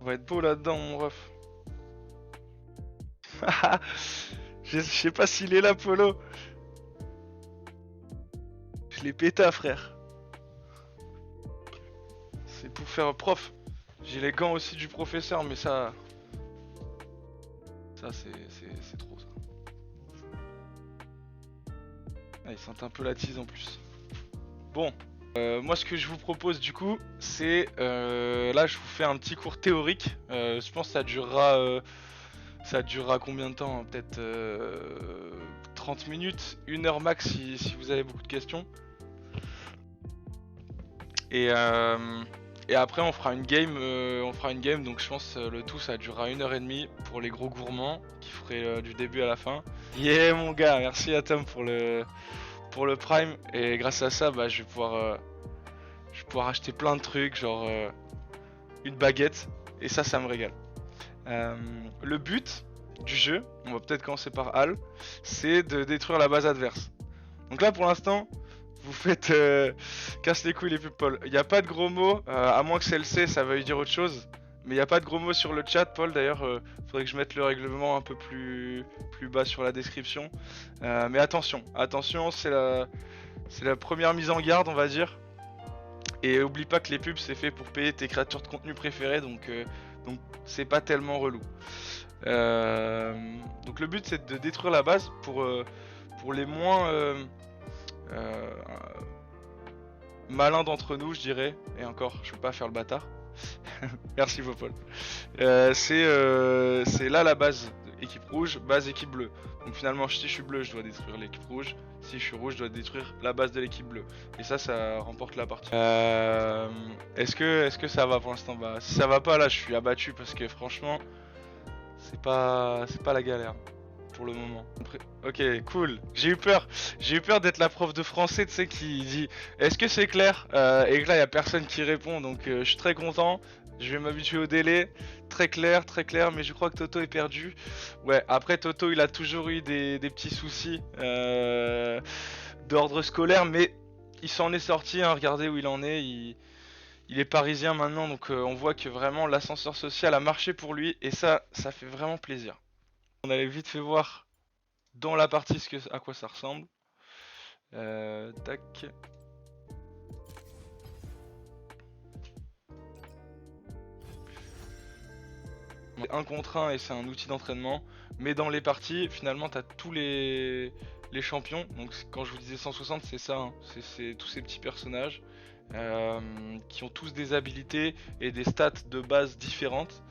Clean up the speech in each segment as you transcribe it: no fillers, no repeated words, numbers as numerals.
On va être beau là-dedans, mon ref. Je sais pas s'il est là, Polo. Je l'ai péta, frère. C'est pour faire prof. J'ai les gants aussi du professeur, mais ça... Ça, c'est trop, ça. Ah, il sent un peu la tease en plus. Bon. Moi, ce que je vous propose, du coup, c'est... là, je vous fais un petit cours théorique. Je pense que ça durera... ça durera combien de temps? Peut-être 30 minutes, 1 heure max si vous avez beaucoup de questions. Et après on fera une game, donc je pense le tout ça durera 1 heure et demie pour les gros gourmands qui feraient du début à la fin. Yeah mon gars, merci à Tom pour le prime, et grâce à ça bah, je vais pouvoir acheter plein de trucs, genre une baguette, et ça me régale. Le but du jeu, on va peut-être commencer par Hal, c'est de détruire la base adverse. Donc là pour l'instant, vous faites casse les couilles les pubs Paul. Il n'y a pas de gros mots, à moins que celle-ci ça veuille dire autre chose. Mais il n'y a pas de gros mots sur le chat Paul, d'ailleurs faudrait que je mette le règlement un peu plus bas sur la description. Mais attention, c'est la première mise en garde on va dire. Et oublie pas que les pubs c'est fait pour payer tes créateurs de contenu préférés, donc c'est pas tellement relou. Donc le but c'est de détruire la base pour les moins malins d'entre nous je dirais. Et encore je veux pas faire le bâtard. Merci Vopol. C'est là la base, équipe rouge, base équipe bleue. Donc finalement si je suis bleu je dois détruire l'équipe rouge, si je suis rouge je dois détruire la base de l'équipe bleue. Et ça remporte la partie. Est-ce que ça va pour l'instant? Bah si ça va pas là je suis abattu parce que franchement c'est pas la galère pour le moment. Ok, cool. J'ai eu peur d'être la prof de français, tu sais, qui dit est-ce que c'est clair, et que là y a personne qui répond, donc je suis très content. Je vais m'habituer au délai. Très clair, mais je crois que Toto est perdu. Ouais, après Toto il a toujours eu des petits soucis d'ordre scolaire, mais il s'en est sorti, hein. Regardez où il en est, il est parisien maintenant, donc on voit que vraiment l'ascenseur social a marché pour lui, et ça fait vraiment plaisir. On avait vite fait voir dans la partie à quoi ça ressemble. Tac. Un contre 1 et c'est un outil d'entraînement. Mais dans les parties, finalement, t'as tous les champions. Donc quand je vous disais 160, c'est ça. Hein. C'est tous ces petits personnages qui ont tous des habilités et des stats de base différentes.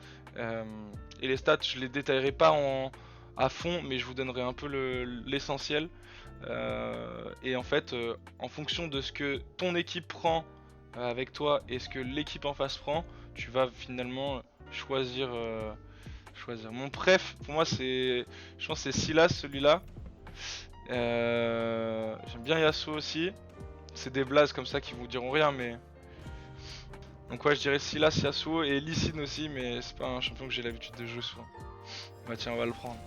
Et les stats, je les détaillerai pas à fond, mais je vous donnerai un peu l'essentiel. Et en fait, en fonction de ce que ton équipe prend avec toi et ce que l'équipe en face prend, tu vas finalement choisir. Mon préf, pour moi, je pense que c'est Sylas celui-là. J'aime bien Yasuo aussi. C'est des blazes comme ça qui vous diront rien, mais. Donc, ouais, je dirais Sylas, Yasuo et Lee Sin aussi, mais c'est pas un champion que j'ai l'habitude de jouer souvent. Bah, tiens, on va le prendre.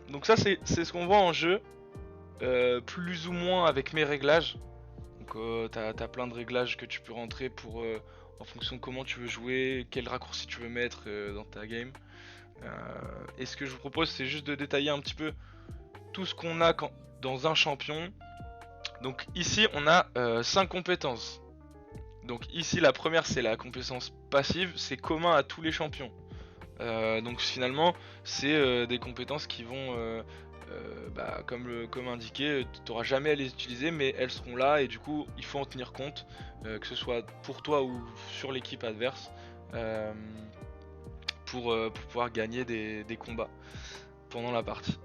Donc, ça, c'est ce qu'on voit en jeu. Plus ou moins avec mes réglages. Donc t'as plein de réglages que tu peux rentrer pour en fonction de comment tu veux jouer, quel raccourci tu veux mettre dans ta game. Et ce que je vous propose c'est juste de détailler un petit peu tout ce qu'on a dans un champion. Donc ici on a 5 compétences. Donc ici la première c'est la compétence passive, c'est commun à tous les champions. Donc finalement c'est des compétences qui vont bah, comme indiqué, tu n'auras jamais à les utiliser, mais elles seront là et du coup il faut en tenir compte, que ce soit pour toi ou sur l'équipe adverse, pour pouvoir gagner des combats pendant la partie.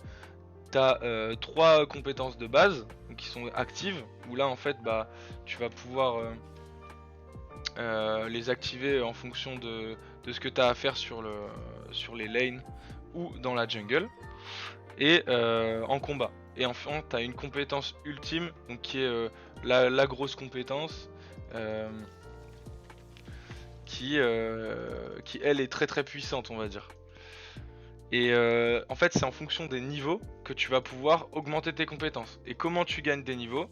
T'as 3 compétences de base qui sont actives, où là en fait bah, tu vas pouvoir les activer en fonction de ce que tu as à faire sur les lanes ou dans la jungle. Et en combat. Et enfin, tu as une compétence ultime, donc qui est la grosse compétence, qui elle est très puissante, on va dire. Et en fait, c'est en fonction des niveaux que tu vas pouvoir augmenter tes compétences. Et comment tu gagnes des niveaux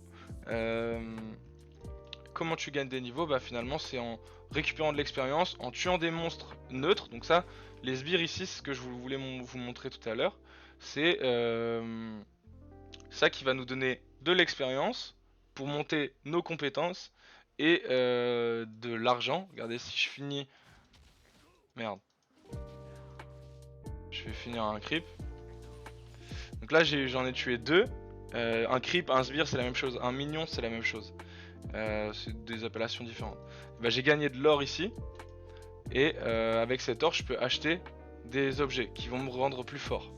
comment tu gagnes des niveaux? Bah finalement c'est en récupérant de l'expérience, en tuant des monstres neutres. Donc ça, les sbires ici, ce que je voulais vous montrer tout à l'heure, c'est ça qui va nous donner de l'expérience pour monter nos compétences et de l'argent. Regardez, si je finis... Merde. Je vais finir un creep. Donc là j'en ai tué deux. Un creep, un sbire c'est la même chose, un minion c'est la même chose. C'est des appellations différentes. Bah, j'ai gagné de l'or ici. Et avec cet or je peux acheter des objets qui vont me rendre plus fort.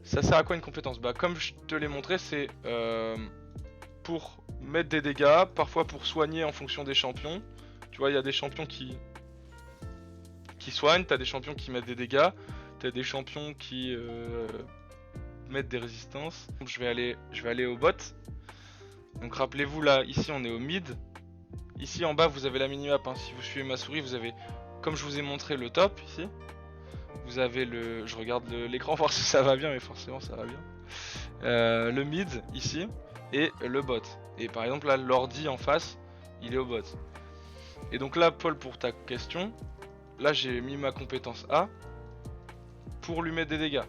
Ça sert à quoi une compétence? Bah comme je te l'ai montré, c'est pour mettre des dégâts, parfois pour soigner en fonction des champions. Tu vois, il y a des champions qui soignent, t'as des champions qui mettent des dégâts, t'as des champions qui mettre des résistances. Donc je vais aller au bot. Donc rappelez-vous là, ici on est au mid. Ici en bas vous avez la minimap, hein. Si vous suivez ma souris vous avez, comme je vous ai montré, le top ici. Vous avez le... Je regarde l'écran voir si ça va bien, mais forcément ça va bien. Le mid ici et le bot. Et par exemple là l'ordi en face, il est au bot. Et donc là Paul, pour ta question, là j'ai mis ma compétence A pour lui mettre des dégâts.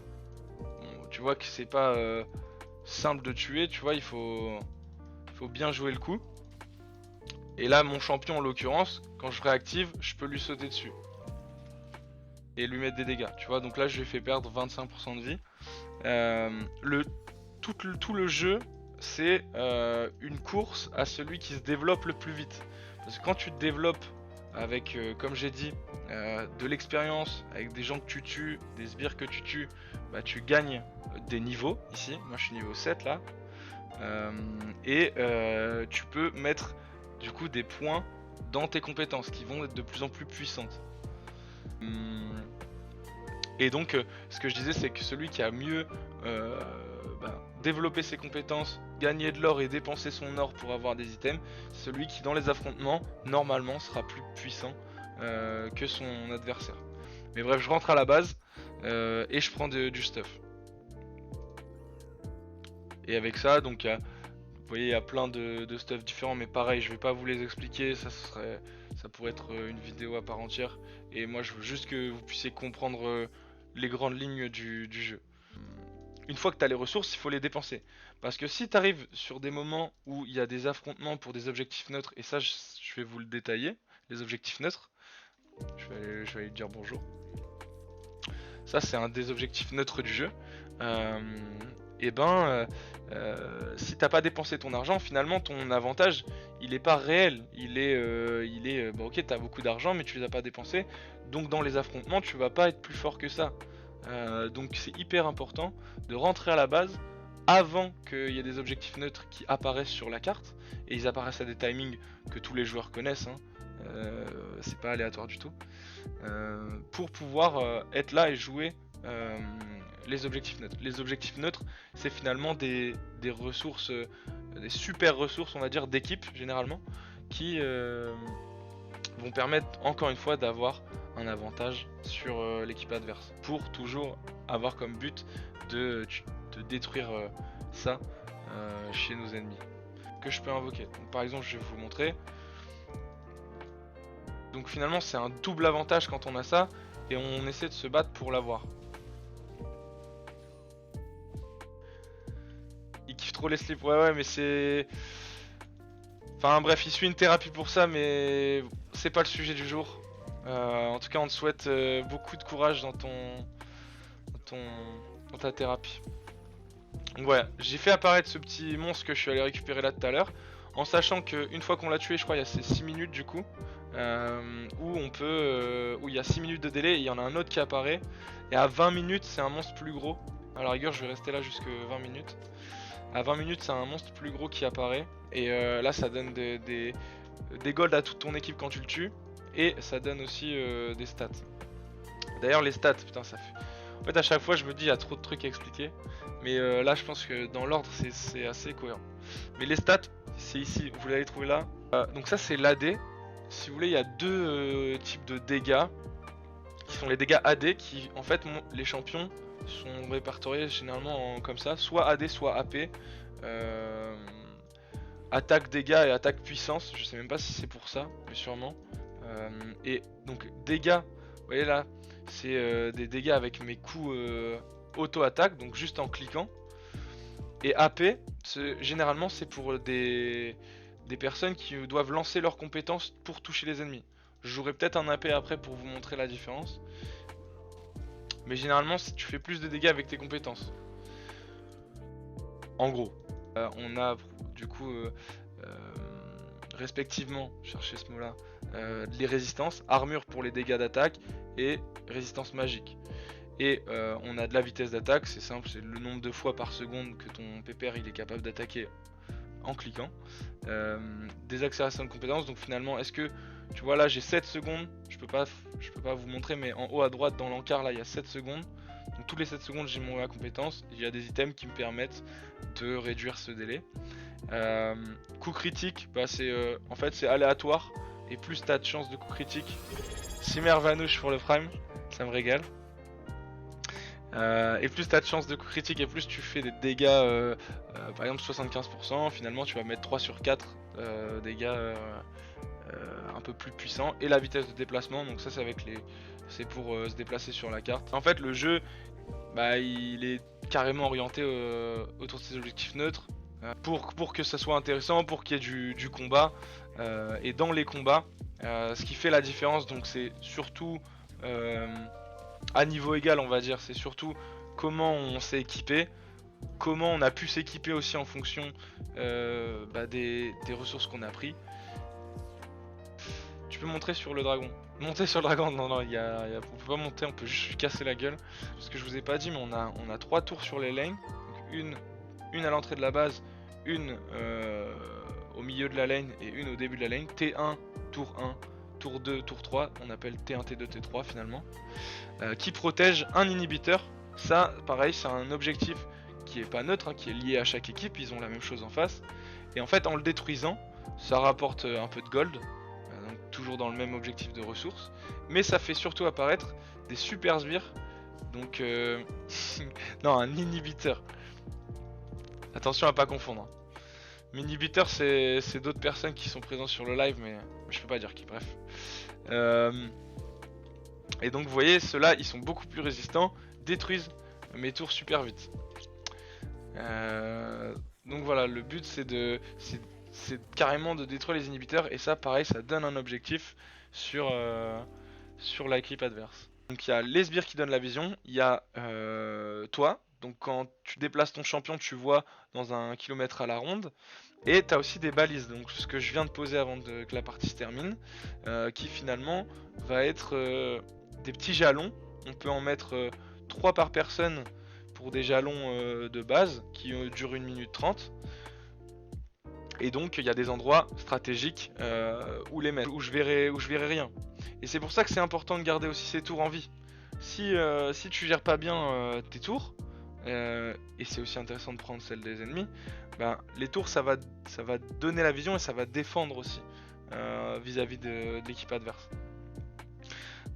Tu vois que c'est pas simple de tuer, tu vois, il faut bien jouer le coup. Et là, mon champion en l'occurrence, quand je réactive, je peux lui sauter dessus. Et lui mettre des dégâts, tu vois. Donc là, je lui ai fait perdre 25% de vie. Tout le jeu, c'est une course à celui qui se développe le plus vite. Parce que quand tu te développes avec, comme j'ai dit, de l'expérience, avec des gens que tu tues, des sbires que tu tues, bah tu gagnes des niveaux ici. Moi je suis niveau 7 là. Tu peux mettre du coup des points dans tes compétences qui vont être de plus en plus puissantes. Et donc ce que je disais, c'est que celui qui a mieux développé ses compétences, gagner de l'or et dépenser son or pour avoir des items, celui qui dans les affrontements normalement sera plus puissant que son adversaire. Mais bref, je rentre à la base et je prends du stuff. Et avec ça, donc vous voyez, il y a plein de stuff différents, mais pareil, je vais pas vous les expliquer, ça pourrait être une vidéo à part entière. Et moi, je veux juste que vous puissiez comprendre les grandes lignes du jeu. Une fois que tu as les ressources, il faut les dépenser. Parce que si tu arrives sur des moments où il y a des affrontements pour des objectifs neutres, et ça je vais vous le détailler, les objectifs neutres, je vais aller lui dire bonjour. Ça c'est un des objectifs neutres du jeu. Si t'as pas dépensé ton argent, finalement ton avantage il est pas réel. Il est bon, ok, t'as beaucoup d'argent mais tu les as pas dépensés, donc dans les affrontements tu vas pas être plus fort que ça. Donc c'est hyper important de rentrer à la base avant qu'il y ait des objectifs neutres qui apparaissent sur la carte, et ils apparaissent à des timings que tous les joueurs connaissent, hein. C'est pas aléatoire du tout, pour pouvoir être là et jouer les objectifs neutres. Les objectifs neutres, c'est finalement des ressources, des super ressources on va dire d'équipe généralement, qui vont permettre encore une fois d'avoir un avantage sur l'équipe adverse, pour toujours avoir comme but de détruire ça chez nos ennemis que je peux invoquer. Donc, par exemple, je vais vous montrer. Donc finalement c'est un double avantage quand on a ça, et on essaie de se battre pour l'avoir. Il kiffe trop les slips, ouais mais c'est... Enfin bref, il suit une thérapie pour ça, mais c'est pas le sujet du jour. En tout cas on te souhaite beaucoup de courage dans ta thérapie. Donc voilà, j'ai fait apparaître ce petit monstre que je suis allé récupérer là tout à l'heure, en sachant qu'une fois qu'on l'a tué, je crois il y a ces 6 minutes du coup, où il y a 6 minutes de délai, et il y en a un autre qui apparaît, et à 20 minutes c'est un monstre plus gros. À la rigueur je vais rester là jusque 20 minutes. À 20 minutes c'est un monstre plus gros qui apparaît, et là ça donne des golds à toute ton équipe quand tu le tues, et ça donne aussi des stats. D'ailleurs les stats, putain ça fait... En fait à chaque fois je me dis il y a trop de trucs à expliquer, mais là je pense que dans l'ordre c'est assez cohérent. Mais les stats, c'est ici, vous l'avez trouvé là. Donc ça c'est l'AD. Si vous voulez, il y a deux types de dégâts, qui sont les dégâts AD, qui en fait les champions sont répertoriés généralement comme ça, soit AD soit AP. attaque dégâts et attaque puissance. Je sais même pas si c'est pour ça, mais sûrement. Et donc dégâts, vous voyez là, c'est des dégâts avec mes coups auto-attaque, donc juste en cliquant. Et AP, généralement c'est pour des personnes qui doivent lancer leurs compétences pour toucher les ennemis. Je jouerai peut-être un AP après pour vous montrer la différence. Mais généralement tu fais plus de dégâts avec tes compétences. En gros, on a du coup respectivement, chercher ce mot là, les résistances, armure pour les dégâts d'attaque et résistance magique. Et on a de la vitesse d'attaque, c'est simple, c'est le nombre de fois par seconde que ton pépère il est capable d'attaquer en cliquant. Des accélérations de compétences, donc finalement est-ce que tu vois là j'ai 7 secondes, je peux pas vous montrer, mais en haut à droite dans l'encart là il y a 7 secondes. Donc toutes les 7 secondes j'ai mon compétence, il y a des items qui me permettent de réduire ce délai. Coup critique, bah en fait c'est aléatoire, et plus t'as de chances de coup critique. Simmer Vanouche pour le prime, ça me régale. Et plus t'as de chances de coup critique et plus tu fais des dégâts, par exemple 75%, finalement tu vas mettre 3 sur 4 dégâts un peu plus puissants. Et la vitesse de déplacement, donc ça c'est avec c'est pour se déplacer sur la carte. En fait le jeu, bah, il est carrément orienté autour de ses objectifs neutres, pour que ça soit intéressant, pour qu'il y ait du combat. Et dans les combats, ce qui fait la différence, donc c'est surtout à niveau égal, on va dire, c'est surtout comment on s'est équipé, comment on a pu s'équiper aussi en fonction des ressources qu'on a pris. Tu peux montrer sur le dragon. Monter sur le dragon, non, on peut pas monter, on peut juste lui casser la gueule. Parce que je vous ai pas dit, mais on a 3 tours sur les lanes. Donc une à l'entrée de la base, une au milieu de la lane et une au début de la lane. T1, tour 1, tour 2, tour 3, on appelle T1, T2, T3 finalement. Qui protège un inhibiteur. Ça, pareil, c'est un objectif qui est pas neutre, hein, qui est lié à chaque équipe, ils ont la même chose en face. Et en fait, en le détruisant, ça rapporte un peu de gold, donc toujours dans le même objectif de ressources. Mais ça fait surtout apparaître des super sbires, donc non, un inhibiteur. Attention à pas confondre. Inhibiteur, c'est d'autres personnes qui sont présentes sur le live, mais je peux pas dire qui, bref. Et donc vous voyez, ceux-là, ils sont beaucoup plus résistants, détruisent mes tours super vite. Donc voilà, le but c'est carrément de détruire les inhibiteurs, et ça pareil, ça donne un objectif sur l'équipe adverse. Donc il y a les sbires qui donnent la vision, il y a toi, donc quand tu déplaces ton champion, tu vois dans 1 kilomètre à la ronde. Et tu as aussi des balises, donc ce que je viens de poser avant que la partie se termine, qui finalement va être des petits jalons. On peut en mettre 3 par personne pour des jalons de base qui durent 1 minute 30. Et donc il y a des endroits stratégiques où les mettre, où je verrai rien. Et c'est pour ça que c'est important de garder aussi ces tours en vie. Si tu gères pas bien tes tours, et c'est aussi intéressant de prendre celle des ennemis, ben, les tours ça va donner la vision et ça va défendre aussi vis-à-vis de l'équipe adverse.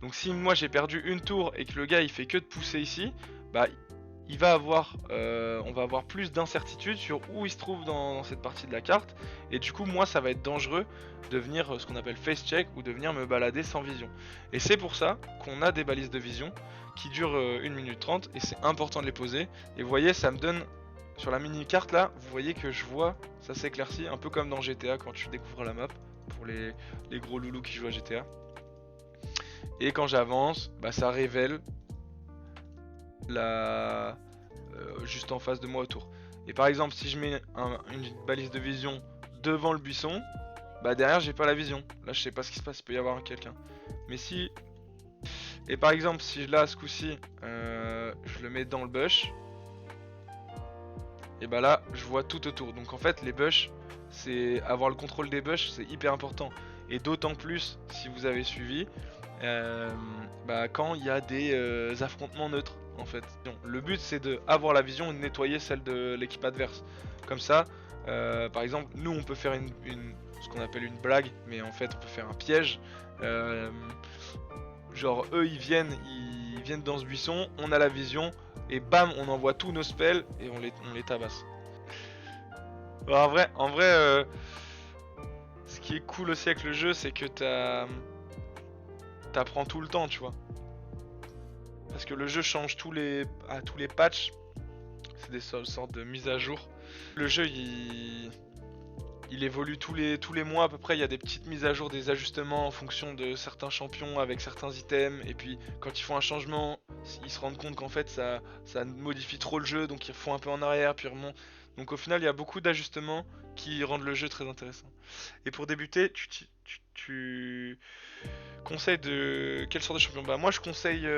Donc si moi j'ai perdu une tour et que le gars il fait que de pousser ici, bah on va avoir plus d'incertitude sur où il se trouve dans cette partie de la carte, et du coup moi ça va être dangereux de venir ce qu'on appelle face check ou de venir me balader sans vision. Et c'est pour ça qu'on a des balises de vision qui durent 1 minute 30, et c'est important de les poser. Et vous voyez, ça me donne sur la mini carte là, vous voyez que je vois, ça s'éclaircit un peu comme dans GTA quand tu découvres la map, pour les gros loulous qui jouent à GTA. Et quand j'avance, bah ça révèle juste en face de moi autour. Et par exemple, si je mets une balise de vision devant le buisson, bah derrière j'ai pas la vision. Là je sais pas ce qui se passe, il peut y avoir quelqu'un. Mais si... Et par exemple, si là ce coup-ci, je le mets dans le bush, et bah là je vois tout autour. Donc en fait les bush, c'est avoir le contrôle des bush, c'est hyper important. Et d'autant plus si vous avez suivi, bah, quand il y a des affrontements neutres en fait. Donc, le but c'est de avoir la vision et de nettoyer celle de l'équipe adverse. Comme ça, par exemple, nous on peut faire ce qu'on appelle une blague, mais en fait on peut faire un piège. Genre eux ils viennent dans ce buisson, on a la vision et bam on envoie tous nos spells et on les tabasse. Bah, en vrai ce qui est cool aussi avec le jeu, c'est que t'apprends tout le temps, tu vois. Parce que le jeu change tous les patchs. C'est des sortes de mises à jour. Le jeu, il évolue tous les mois à peu près. Il y a des petites mises à jour, des ajustements en fonction de certains champions avec certains items. Et puis quand ils font un changement, ils se rendent compte qu'en fait ça modifie trop le jeu, donc ils refont un peu en arrière, puis ils remontent. Donc au final, il y a beaucoup d'ajustements qui rendent le jeu très intéressant. Et pour débuter, tu conseilles de quelle sorte de champion? Bah moi je conseille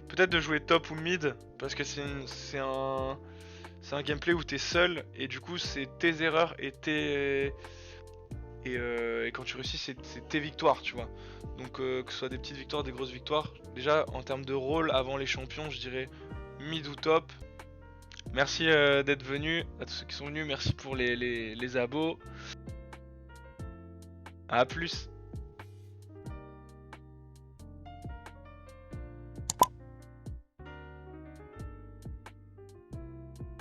peut-être de jouer top ou mid parce que c'est un gameplay où t'es seul et du coup c'est tes erreurs et quand tu réussis c'est tes victoires, tu vois. Donc que ce soit des petites victoires, des grosses victoires. Déjà en termes de rôle avant les champions, je dirais mid ou top. Merci d'être venu à tous ceux qui sont venus, merci pour les abos. À plus.